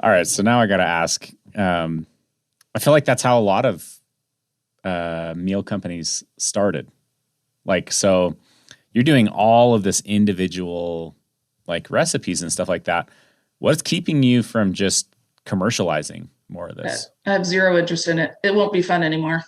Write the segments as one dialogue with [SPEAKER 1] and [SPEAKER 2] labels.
[SPEAKER 1] All right. So now I got to ask, I feel like that's how a lot of meal companies started. Like, so you're doing all of this individual like recipes and stuff like that. What's keeping you from just commercializing more of this?
[SPEAKER 2] I have zero interest in it. It won't be fun anymore.
[SPEAKER 1] Okay.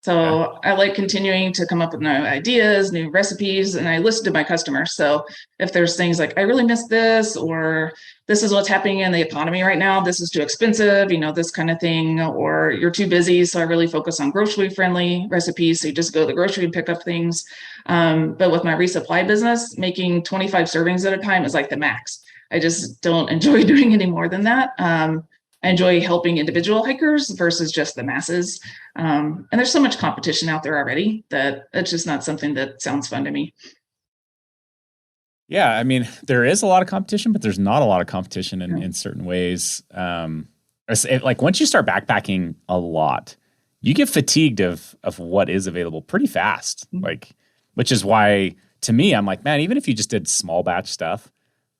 [SPEAKER 2] So I like continuing to come up with new ideas, new recipes, and I listen to my customers. So if there's things like, I really miss this, or this is what's happening in the economy right now, this is too expensive, this kind of thing, or you're too busy. So I really focus on grocery friendly recipes. So you just go to the grocery and pick up things. But with my resupply business, making 25 servings at a time is like the max. I just don't enjoy doing any more than that. I enjoy helping individual hikers versus just the masses. And there's so much competition out there already that it's just not something that sounds fun to me.
[SPEAKER 1] Yeah, I mean, there is a lot of competition, but there's not a lot of competition in certain ways. Like once you start backpacking a lot, you get fatigued of what is available pretty fast. Like, which is why to me, I'm like, man, even if you just did small batch stuff,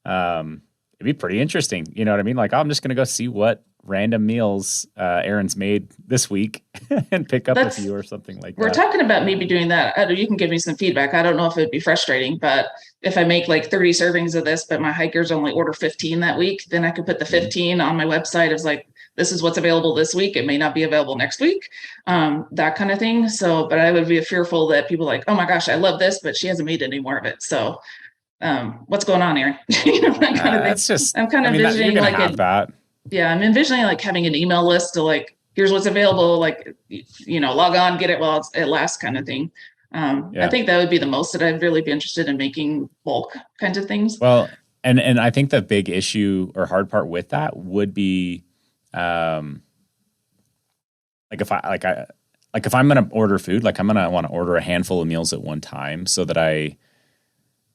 [SPEAKER 1] it'd be pretty interesting. You know what I mean? Like, I'm just going to go see what random meals Aaron's made this week and pick up a few or something like that.
[SPEAKER 2] We're talking about maybe doing that. You can give me some feedback. I don't know if it'd be frustrating, but if I make like 30 servings of this, but my hikers only order 15 that week, then I could put the 15 on my website as like, this is what's available this week. It may not be available next week, that kind of thing. So, but I would be fearful that people like, oh my gosh, I love this, but she hasn't made any more of it. So what's going on here? That kind of thing.
[SPEAKER 1] It's just,
[SPEAKER 2] I'm kind of envisioning
[SPEAKER 1] like that.
[SPEAKER 2] Yeah, I'm envisioning like having an email list to like, here's what's available, like, log on, get it while it lasts kind of thing. I think that would be the most that I'd really be interested in, making bulk kinds of things.
[SPEAKER 1] Well, and I think the big issue or hard part with that would be, like if I'm going to order food, like I'm going to want to order a handful of meals at one time so that I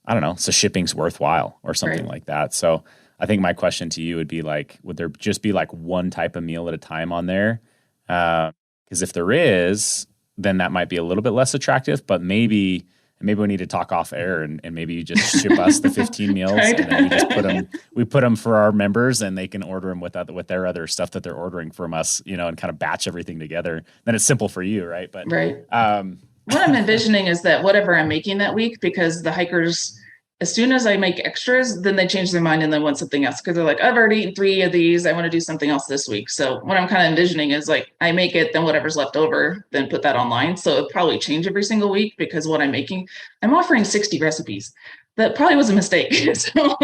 [SPEAKER 1] don't know, so shipping's worthwhile or something like that. So I think my question to you would be like, would there just be like one type of meal at a time on there? Because if there is, then that might be a little bit less attractive, but maybe we need to talk off air and maybe you just ship us the 15 meals and then we put them for our members and they can order them with their other stuff that they're ordering from us, and kind of batch everything together. Then it's simple for you, right? But
[SPEAKER 2] what I'm envisioning is that whatever I'm making that week, because the hikers, as soon as I make extras, then they change their mind and they want something else because they're like, I've already eaten 3 of these. I want to do something else this week. So what I'm kind of envisioning is like, I make it, then whatever's left over, then put that online. So it'll probably change every single week because what I'm making, I'm offering 60 recipes. That probably was a mistake. So,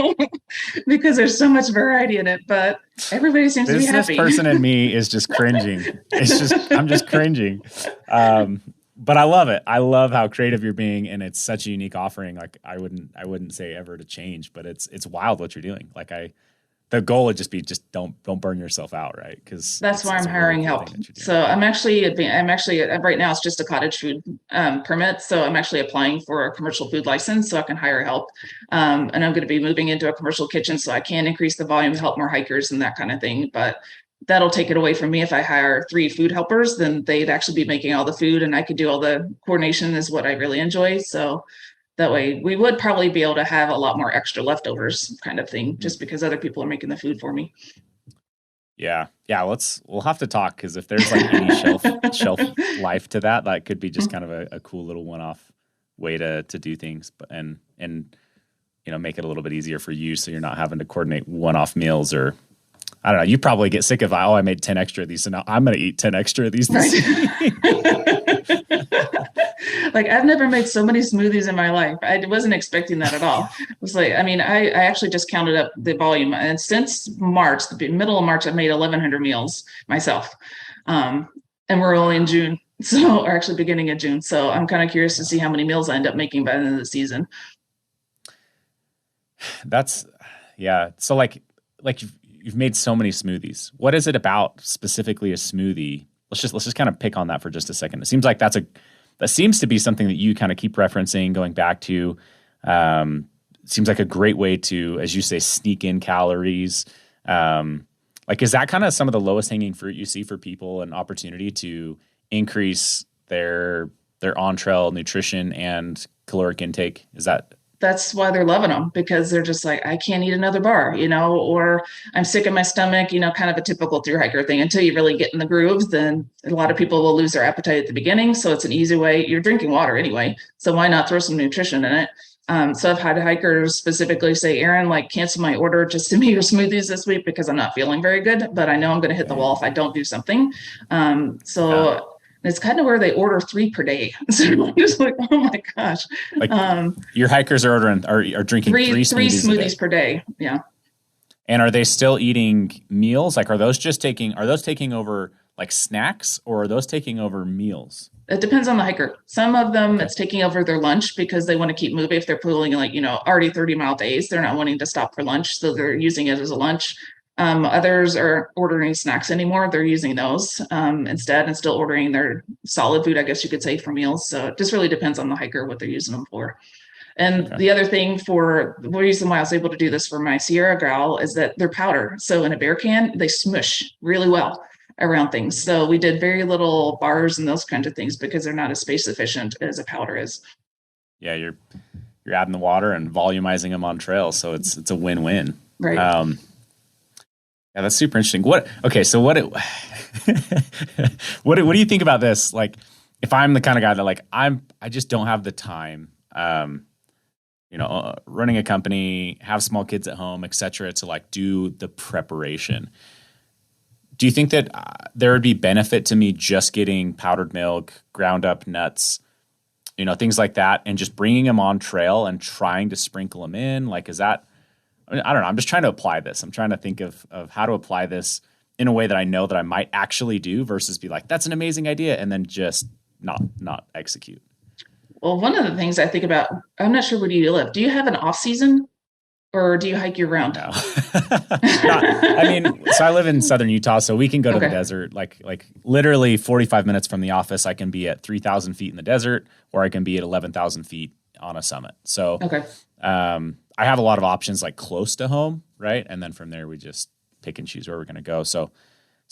[SPEAKER 2] because there's so much variety in it, but everybody seems to be happy.
[SPEAKER 1] This person in me is just cringing. I'm just cringing. But I love it. I love how creative you're being, and it's such a unique offering. Like I wouldn't say ever to change, but it's wild what you're doing. Like the goal would just be don't burn yourself out, right? Because
[SPEAKER 2] that's why I'm hiring help. So I'm actually right now it's just a cottage food permit. So I'm actually applying for a commercial food license so I can hire help. And I'm going to be moving into a commercial kitchen so I can increase the volume, help more hikers and that kind of thing. But that'll take it away from me. If I hire 3 food helpers, then they'd actually be making all the food and I could do all the coordination is what I really enjoy. So that way we would probably be able to have a lot more extra leftovers kind of thing, just because other people are making the food for me.
[SPEAKER 1] Yeah. We'll have to talk, because if there's like any shelf life to that could be just kind of a cool little one-off way to do things, but and make it a little bit easier for you, so you're not having to coordinate one-off meals. Or I don't know, you probably get sick of, I made 10 extra of these, so now I'm going to eat 10 extra of these this week.
[SPEAKER 2] Like, I've never made so many smoothies in my life. I wasn't expecting that at all. It was like, I actually just counted up the volume, and since March, the middle of March, I've made 1,100 meals myself. And we're only in June, or actually beginning of June. So I'm kind of curious to see how many meals I end up making by the end of the season.
[SPEAKER 1] So like you've made so many smoothies. What is it about specifically a smoothie? Let's just kind of pick on that for just a second. It seems like that seems to be something that you kind of keep referencing, going back to. Seems like a great way to, as you say, sneak in calories. Is that kind of some of the lowest hanging fruit you see for people, an opportunity to increase their on-trail nutrition and caloric intake? Is that
[SPEAKER 2] that's why they're loving them, because they're just like, I can't eat another bar, or I'm sick in my stomach, kind of a typical thru hiker thing. Until you really get in the grooves, then a lot of people will lose their appetite at the beginning. So it's an easy way. You're drinking water anyway, so why not throw some nutrition in it? So I've had hikers specifically say, Aaron, like, cancel my order, just send me your smoothies this week because I'm not feeling very good, but I know I'm going to hit the wall if I don't do something. So it's kind of where they order 3 per day. So I'm just like, oh my gosh.
[SPEAKER 1] Like your hikers are drinking three smoothies
[SPEAKER 2] per day. Yeah.
[SPEAKER 1] And are they still eating meals? Like, are those taking over like snacks, or are those taking over meals?
[SPEAKER 2] It depends on the hiker. Some of them, it's taking over their lunch because they want to keep moving. If they're pulling already 30-mile days, they're not wanting to stop for lunch. So they're using it as a lunch. Others are ordering snacks anymore. They're using those instead, and still ordering their solid food, I guess you could say, for meals. So it just really depends on the hiker, what they're using them for. And the other thing, for the reason why I was able to do this for my Sierra Growl, is that they're powder. So in a bear can, they smush really well around things. So we did very little bars and those kinds of things because they're not as space efficient as a powder is.
[SPEAKER 1] Yeah, you're adding the water and volumizing them on trails, so it's a win-win.
[SPEAKER 2] Right.
[SPEAKER 1] Yeah, that's super interesting. What do you think about this? Like, if I'm the kind of guy that I just don't have the time, running a company, have small kids at home, et cetera, to do the preparation. Do you think that there would be benefit to me just getting powdered milk, ground up nuts, things like that, and just bringing them on trail and trying to sprinkle them in? Like, is that, I don't know. I'm just trying to apply this. I'm trying to think of how to apply this in a way that I know that I might actually do versus be like, that's an amazing idea, and then just not execute.
[SPEAKER 2] Well, one of the things I think about, I'm not sure where do you live. Do you have an off season? Or do you hike year round?
[SPEAKER 1] No. So I live in southern Utah, so we can go to the desert. Like literally 45 minutes from the office, I can be at 3,000 feet in the desert, or I can be at 11,000 feet on a summit. So I have a lot of options close to home, right? And then from there, we just pick and choose where we're going to go. So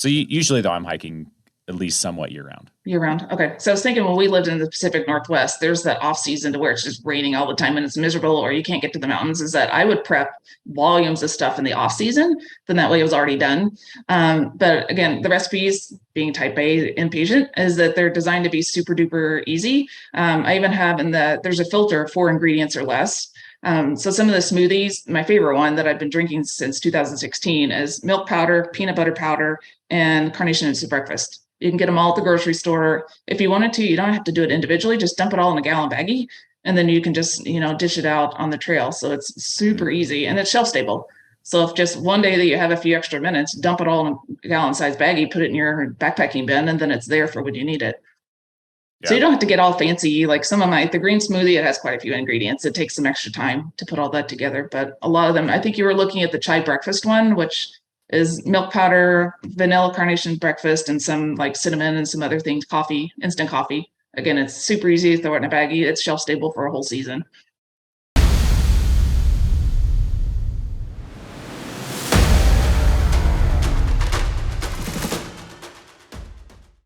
[SPEAKER 1] usually, though, I'm hiking at least somewhat year round.
[SPEAKER 2] Year round. Okay. So I was thinking, when we lived in the Pacific Northwest, there's that off season to where it's just raining all the time and it's miserable, or you can't get to the mountains, is that I would prep volumes of stuff in the off season. Then that way it was already done. But again, the recipes, being type A impatient, is that they're designed to be super duper easy. I even have there's a filter, 4 ingredients or less. So some of the smoothies, my favorite one that I've been drinking since 2016 is milk powder, peanut butter powder, and carnation instant breakfast. You can get them all at the grocery store. If you wanted to, you don't have to do it individually. Just dump it all in a gallon baggie, and then you can just, dish it out on the trail. So it's super easy, and it's shelf stable. So if just one day that you have a few extra minutes, dump it all in a gallon size baggie, put it in your backpacking bin, and then it's there for when you need it. Yeah. So you don't have to get all fancy. Like the green smoothie, it has quite a few ingredients. It takes some extra time to put all that together. But a lot of them, I think you were looking at the chai breakfast one, which is milk powder, vanilla carnation breakfast, and some cinnamon and some other things, coffee, instant coffee. Again, it's super easy to throw it in a baggie. It's shelf stable for a whole season.